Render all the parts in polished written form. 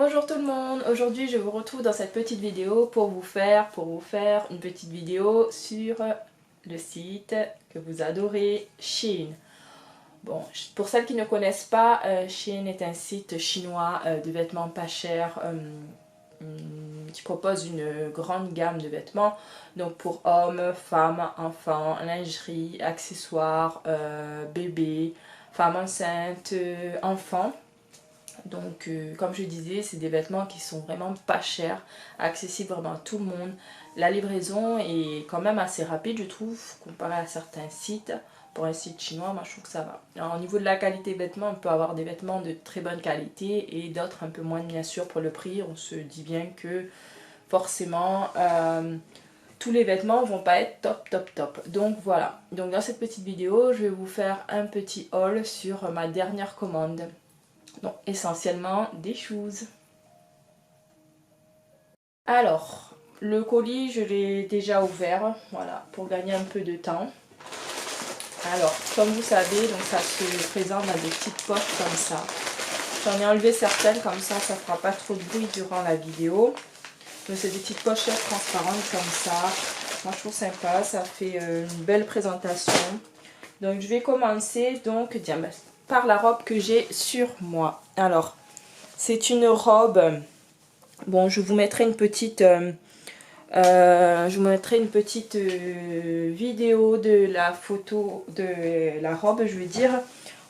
Bonjour tout le monde, aujourd'hui je vous retrouve dans cette petite vidéo pour vous faire une petite vidéo sur le site que vous adorez, Shein. Bon, pour celles qui ne connaissent pas, Shein est un site chinois de vêtements pas chers qui propose une grande gamme de vêtements, donc pour hommes, femmes, enfants, lingerie, accessoires, bébés, femmes enceintes, enfants. Donc comme je disais, c'est des vêtements qui sont vraiment pas chers, accessibles vraiment à tout le monde. La livraison est quand même assez rapide je trouve, comparé à certains sites. Pour un site chinois, moi je trouve que ça va. Alors, au niveau de la qualité des vêtements, on peut avoir des vêtements de très bonne qualité et d'autres un peu moins bien sûr pour le prix. On se dit bien que forcément tous les vêtements vont pas être top. Donc voilà, donc dans cette petite vidéo je vais vous faire un petit haul sur ma dernière commande. Donc essentiellement des choses. Alors, le colis je l'ai déjà ouvert, voilà, pour gagner un peu de temps. Alors, comme vous savez, donc ça se présente dans des petites poches comme ça. J'en ai enlevé certaines comme ça, ça fera pas trop de bruit durant la vidéo. Donc c'est des petites pochettes transparentes comme ça. Moi je trouve sympa, ça fait une belle présentation. Donc je vais commencer donc par la robe que j'ai sur moi. Alors, c'est une robe, bon je vous mettrai une petite, vidéo de la photo de la robe, je veux dire,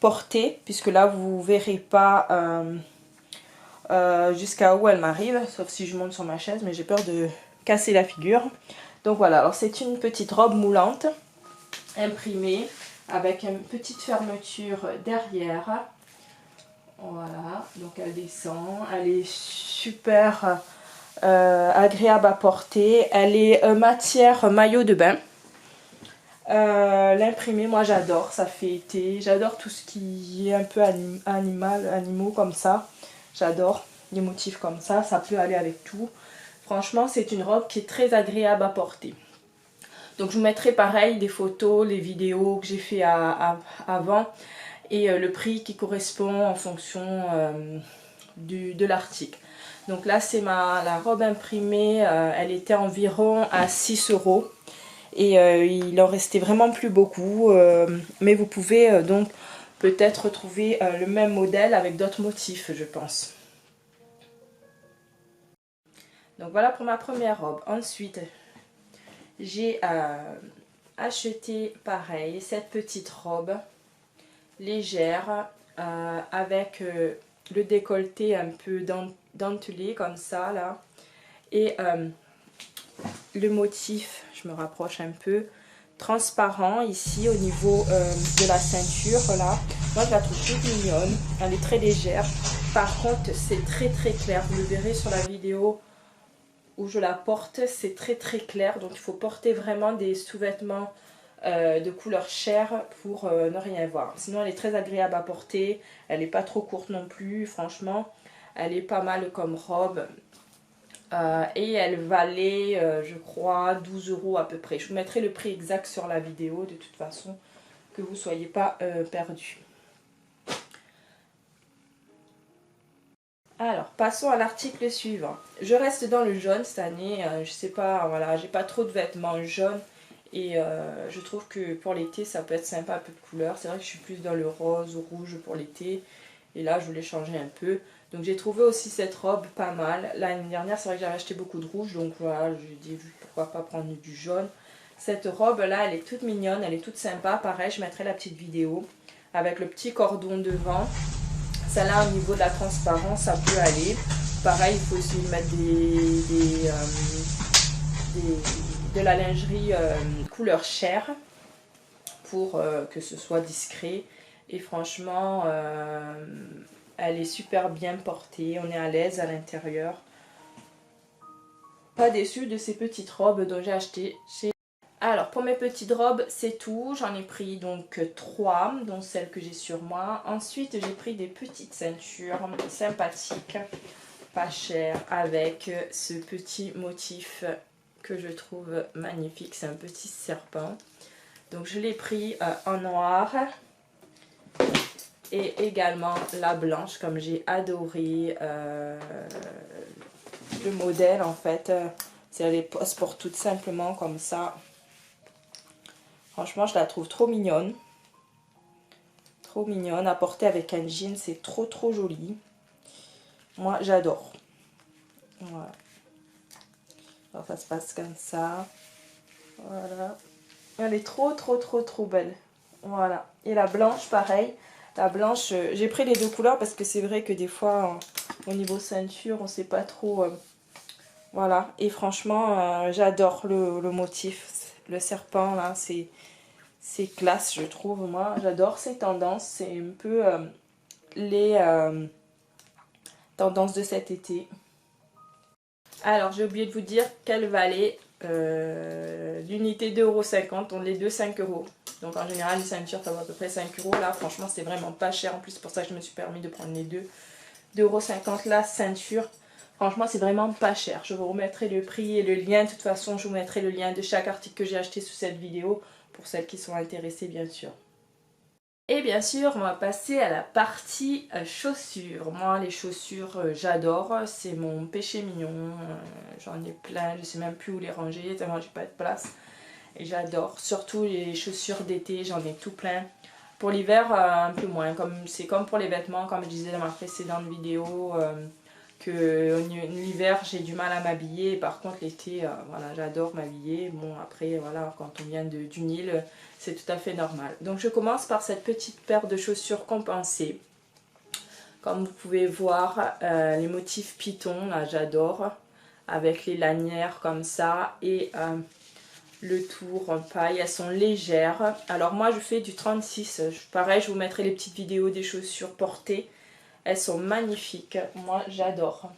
portée, puisque là vous verrez pas jusqu'à où elle m'arrive, sauf si je monte sur ma chaise, mais j'ai peur de casser la figure. Donc voilà, alors c'est une petite robe moulante, imprimée, avec une petite fermeture derrière. Voilà, donc elle descend, elle est super agréable à porter, elle est matière maillot de bain. L'imprimé, moi j'adore, ça fait été, j'adore tout ce qui est un peu animaux comme ça, j'adore les motifs comme ça peut aller avec tout. Franchement c'est une robe qui est très agréable à porter. Donc je vous mettrai pareil des photos, les vidéos que j'ai fait avant et le prix qui correspond en fonction de l'article. Donc là c'est la robe imprimée, elle était environ à 6 € et il en restait vraiment plus beaucoup, mais vous pouvez donc peut-être retrouver le même modèle avec d'autres motifs je pense. Donc voilà pour ma première robe. Ensuite j'ai acheté pareil cette petite robe légère avec le décolleté un peu dentelé comme ça là et le motif, je me rapproche un peu, transparent ici au niveau de la ceinture là. Moi je la trouve toute mignonne, elle est très légère, par contre c'est très clair, vous le verrez sur la vidéo où je la porte, c'est très clair, donc il faut porter vraiment des sous-vêtements de couleur chair pour ne rien voir. Sinon elle est très agréable à porter, elle n'est pas trop courte non plus, franchement elle est pas mal comme robe. Et elle valait je crois 12 € à peu près. Je vous mettrai le prix exact sur la vidéo de toute façon, que vous ne soyez pas perdus. Alors passons à l'article suivant. Je reste dans le jaune cette année, je sais pas, voilà, j'ai pas trop de vêtements jaunes et je trouve que pour l'été ça peut être sympa, un peu de couleur. C'est vrai que je suis plus dans le rose ou rouge pour l'été et là je voulais changer un peu. Donc j'ai trouvé aussi cette robe pas mal. L'année dernière c'est vrai que j'avais acheté beaucoup de rouge, donc voilà, j'ai dit pourquoi pas prendre du jaune. Cette robe là elle est toute mignonne, elle est toute sympa, pareil je mettrai la petite vidéo avec le petit cordon devant. Celle-là au niveau de la transparence ça peut aller. Pareil il faut essayer de mettre de la lingerie couleur chair pour que ce soit discret. Et franchement elle est super bien portée, on est à l'aise à l'intérieur. Pas déçue de ces petites robes dont j'ai acheté chez... Alors pour mes petites robes c'est tout, j'en ai pris donc 3, dont celle que j'ai sur moi. Ensuite j'ai pris des petites ceintures sympathiques, pas chères, avec ce petit motif que je trouve magnifique, c'est un petit serpent. Donc je l'ai pris en noir. Et également la blanche, comme j'ai adoré le modèle en fait. Elle se porte toute simplement comme ça. Franchement, je la trouve trop mignonne. Trop mignonne. À porter avec un jean, c'est trop joli. Moi, j'adore. Voilà. Alors, ça se passe comme ça. Voilà. Elle est trop belle. Voilà. Et la blanche, pareil. La blanche, j'ai pris les deux couleurs parce que c'est vrai que des fois, au niveau ceinture, on ne sait pas trop. Voilà. Et franchement, j'adore le motif. Le serpent, là, c'est classe, je trouve. Moi, j'adore ces tendances. C'est un peu les tendances de cet été. Alors, j'ai oublié de vous dire qu'elle valait l'unité 2,50 €, on les deux 5 €. Donc en général, les ceintures, ça vaut à peu près 5 €. Là, franchement, c'est vraiment pas cher. En plus, c'est pour ça que je me suis permis de prendre les deux. 2,50 € la ceinture. Franchement, c'est vraiment pas cher. Je vous remettrai le prix et le lien. De toute façon, je vous mettrai le lien de chaque article que j'ai acheté sous cette vidéo. Pour celles qui sont intéressées, bien sûr. Et bien sûr, on va passer à la partie chaussures. Moi, les chaussures, j'adore. C'est mon péché mignon. J'en ai plein. Je sais même plus où les ranger. Tellement j'ai pas de place. Et j'adore. Surtout les chaussures d'été. J'en ai tout plein. Pour l'hiver, un peu moins. C'est comme pour les vêtements, comme je disais dans ma précédente vidéo. Que l'hiver, j'ai du mal à m'habiller. Par contre, l'été, voilà, j'adore m'habiller. Bon, après, voilà, quand on vient d'une île, c'est tout à fait normal. Donc, je commence par cette petite paire de chaussures compensées. Comme vous pouvez voir, les motifs python, là, j'adore. Avec les lanières comme ça. Et le tour en paille. Elles sont légères. Alors, moi, je fais du 36. Pareil, je vous mettrai les petites vidéos des chaussures portées. Elles sont magnifiques. Moi, j'adore.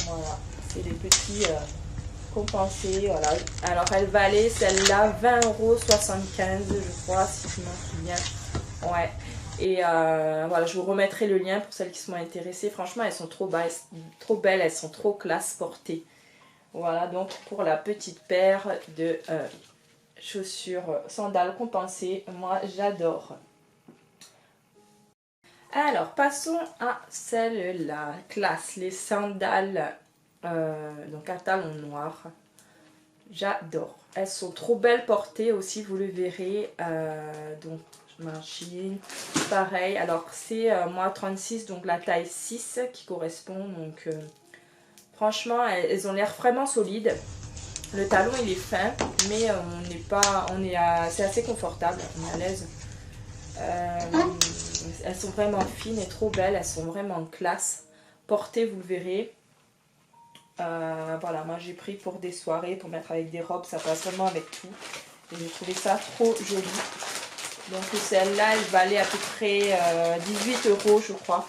Voilà. C'est des petits compensés. Voilà. Alors, elle valait celle-là 20,75 €, je crois, si je m'en souviens. Ouais. Et voilà, je vous remettrai le lien pour celles qui sont intéressées. Franchement, elles sont trop belles. Elles sont trop classe portées. Voilà, donc pour la petite paire de chaussures sandales compensées. Moi, j'adore. Alors, passons à celle-là, classe, les sandales, donc à talons noirs. J'adore. Elles sont trop belles portées aussi, vous le verrez. Donc, je machine. Pareil, alors c'est moi 36, donc la taille 6 qui correspond. Donc, franchement, elles ont l'air vraiment solides. Le talon, il est fin, mais c'est assez confortable, on est à l'aise. Elles sont vraiment fines et trop belles, elles sont vraiment classe. Portées, vous le verrez. Voilà, moi j'ai pris pour des soirées, pour mettre avec des robes, ça passe vraiment avec tout. Et j'ai trouvé ça trop joli. Donc celle-là, elle valait à peu près 18 €, je crois.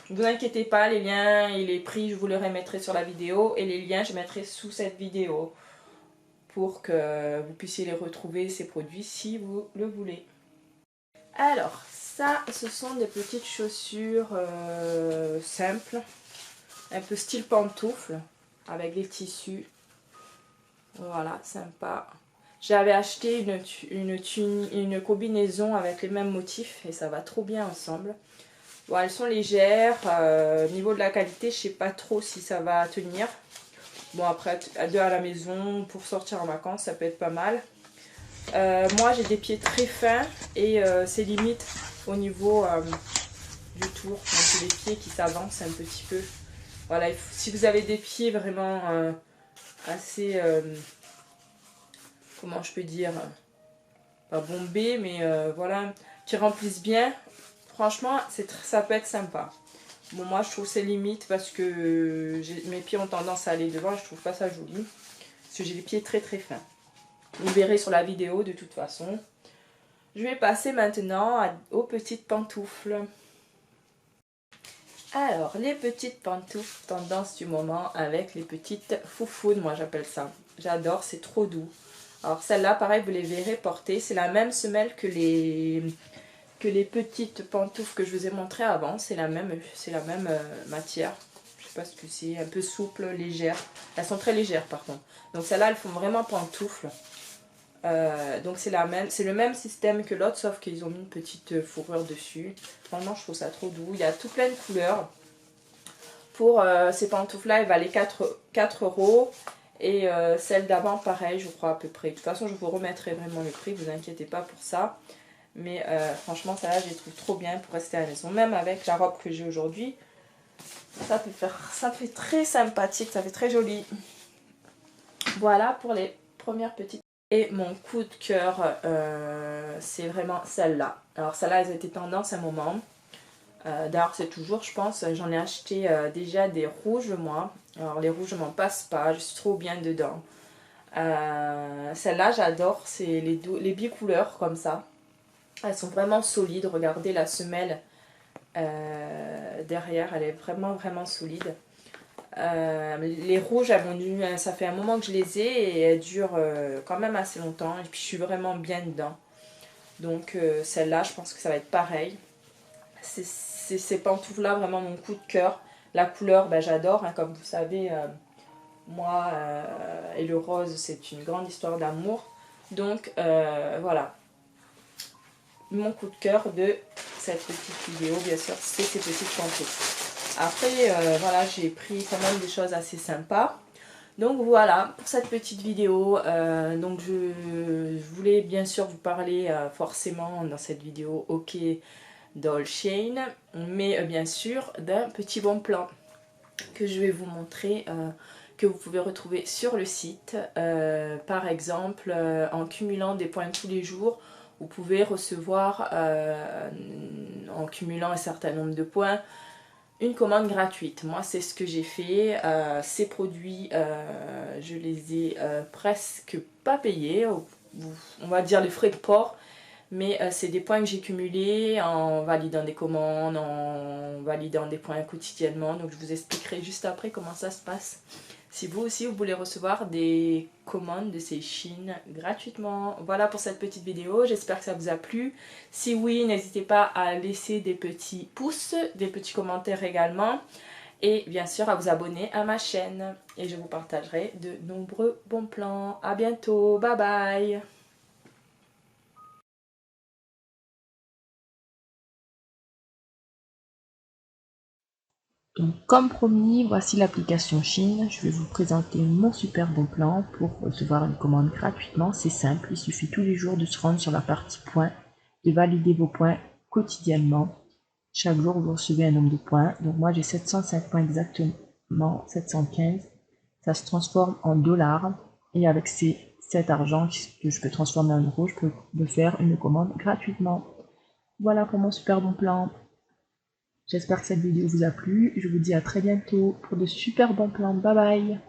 Ne vous inquiétez pas, les liens et les prix, je vous les remettrai sur la vidéo. Et les liens, je mettrai sous cette vidéo pour que vous puissiez les retrouver, ces produits, si vous le voulez. Alors, ça, ce sont des petites chaussures simples, un peu style pantoufle, avec des tissus. Voilà, sympa. J'avais acheté une combinaison avec les mêmes motifs et ça va trop bien ensemble. Bon, elles sont légères. Niveau de la qualité, je sais pas trop si ça va tenir. Bon, après, à deux à la maison, pour sortir en vacances, ça peut être pas mal. Moi, j'ai des pieds très fins et c'est limite au niveau du tour. Donc, c'est les pieds qui s'avancent un petit peu. Voilà, si vous avez des pieds vraiment assez, comment je peux dire, pas bombés, mais voilà, qui remplissent bien, franchement, ça peut être sympa. Bon, moi, je trouve c'est limite parce que mes pieds ont tendance à aller devant et je trouve pas ça joli. Parce que j'ai les pieds très fins. Vous verrez sur la vidéo de toute façon. Je vais passer maintenant aux petites pantoufles. Alors, les petites pantoufles, tendance du moment avec les petites foufounes, moi j'appelle ça. J'adore, c'est trop doux. Alors celle-là, pareil, vous les verrez porter. C'est la même semelle que les petites pantoufles que je vous ai montrées avant. C'est la même matière. Je sais pas ce que c'est, un peu souple, légère. Elles sont très légères par contre. Donc celles-là, elles font vraiment pantoufles. Donc c'est le même système que l'autre, sauf qu'ils ont mis une petite fourrure dessus. Vraiment, je trouve ça trop doux. Il y a tout plein de couleurs. Pour ces pantoufles-là, elle valait 4 €. Et celle d'avant, pareil, je crois à peu près. De toute façon, je vous remettrai vraiment le prix, vous inquiétez pas pour ça. Mais franchement, celle-là, je les trouve trop bien pour rester à la maison. Même avec la robe que j'ai aujourd'hui, ça fait très sympathique, ça fait très joli. Voilà pour les premières petites. Et mon coup de cœur, c'est vraiment celle-là. Alors celle-là, elles étaient tendance à un moment. D'ailleurs, c'est toujours, je pense, j'en ai acheté déjà des rouges, moi. Alors les rouges, je m'en passe pas, je suis trop bien dedans. Celle-là, j'adore, c'est les bicouleurs comme ça. Elles sont vraiment solides, regardez la semelle derrière, elle est vraiment vraiment solide. Les rouges, ça fait un moment que je les ai et elles durent quand même assez longtemps. Et puis je suis vraiment bien dedans. Donc celle-là, je pense que ça va être pareil. C'est ces pantoufles-là, vraiment mon coup de cœur. La couleur, ben, j'adore. Hein, comme vous savez, moi et le rose, c'est une grande histoire d'amour. Donc voilà. Mon coup de cœur de cette petite vidéo, bien sûr, c'est ces petites pantoufles. Après, voilà, j'ai pris quand même des choses assez sympas. Donc voilà, pour cette petite vidéo, donc je voulais bien sûr vous parler forcément dans cette vidéo, ok, Doll Shein, mais bien sûr d'un petit bon plan que je vais vous montrer, que vous pouvez retrouver sur le site. Par exemple, en cumulant des points tous les jours, vous pouvez recevoir, en cumulant un certain nombre de points, une commande gratuite. Moi, c'est ce que j'ai fait. Ces produits, je les ai presque pas payés. On va dire les frais de port. Mais c'est des points que j'ai cumulés en validant des commandes, en validant des points quotidiennement. Donc je vous expliquerai juste après comment ça se passe. Si vous aussi vous voulez recevoir des commandes de ces Shein gratuitement. Voilà pour cette petite vidéo, j'espère que ça vous a plu. Si oui, n'hésitez pas à laisser des petits pouces, des petits commentaires également. Et bien sûr à vous abonner à ma chaîne. Et je vous partagerai de nombreux bons plans. A bientôt, bye bye. Donc, comme promis, voici l'application Shein. Je vais vous présenter mon super bon plan pour recevoir une commande gratuitement. C'est simple, il suffit tous les jours de se rendre sur la partie points, de valider vos points quotidiennement. Chaque jour, vous recevez un nombre de points. Donc moi, j'ai 705 points exactement, 715. Ça se transforme en dollars. Et avec cet argent que je peux transformer en euros, je peux me faire une commande gratuitement. Voilà pour mon super bon plan. J'espère que cette vidéo vous a plu. Je vous dis à très bientôt pour de super bons plans. Bye bye.